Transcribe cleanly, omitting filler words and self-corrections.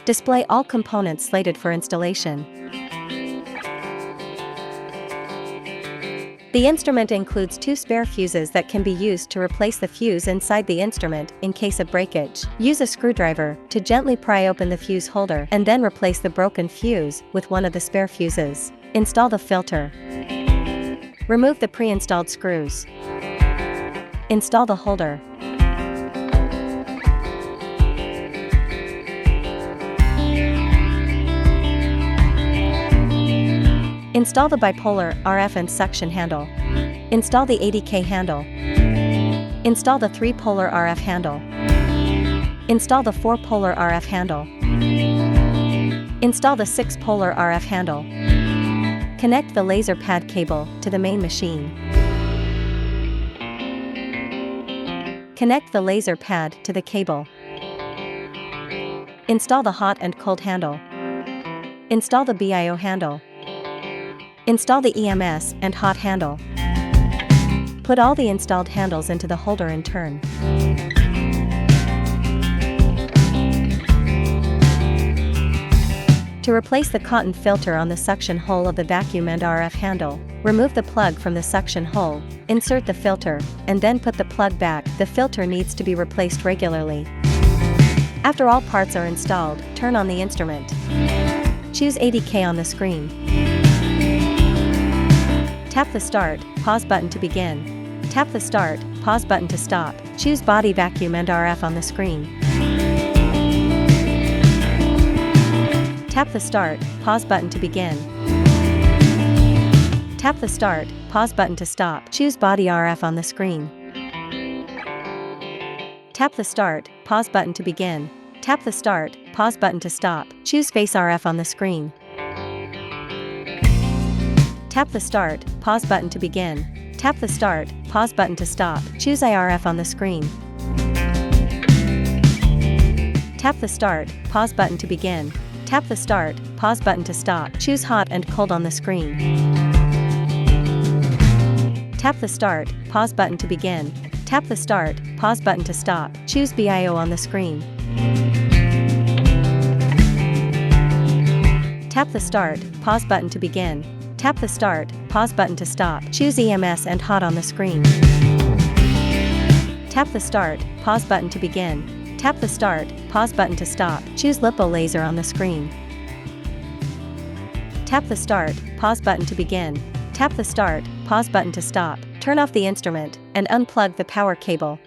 Display all components slated for installation. The instrument includes 2 spare fuses that can be used to replace the fuse inside the instrument in case of breakage. Use a screwdriver to gently pry open the fuse holder and then replace the broken fuse with one of the spare fuses. Install the filter. Remove the pre-installed screws. Install the holder. Install the bipolar RF and suction handle. Install the 80K handle. Install the 3-polar RF handle. Install the 4-polar RF handle. Install the 6-polar RF handle. Connect the laser pad cable to the main machine. Connect the laser pad to the cable. Install the hot and cold handle. Install the BIO handle. Install the EMS and hot handle. Put all the installed handles into the holder in turn. To replace the cotton filter on the suction hole of the vacuum and RF handle, remove the plug from the suction hole, insert the filter, and then put the plug back. The filter needs to be replaced regularly. After all parts are installed, turn on the instrument. Choose 80K on the screen. Tap the Start, Pause button to begin. Tap the Start, Pause button to stop. Choose Body Vacuum and RF on the screen. Tap the Start, Pause button to begin. Tap the Start, Pause button to stop. Choose Body RF on the screen. Tap the Start, Pause button to begin. Tap the Start, Pause button to stop. Choose Face RF on the screen. Tap the Start, Pause button to begin. Tap the Start, Pause button to stop. Choose IRF on the screen. Tap the Start, Pause button to begin. Tap the Start, Pause button to stop. Choose Hot and Cold on the screen. Tap the Start, Pause button to begin. Tap the Start, Pause button to stop. Choose BIO on the screen. Tap the Start, Pause button to begin. Tap the Start, Pause button to stop. Choose EMS and Hot on the screen. Tap the Start, Pause button to begin. Tap the Start, Pause button to stop. Choose LiPo laser on the screen. Tap the Start, Pause button to begin. Tap the Start, Pause button to stop. Turn off the instrument and unplug the power cable.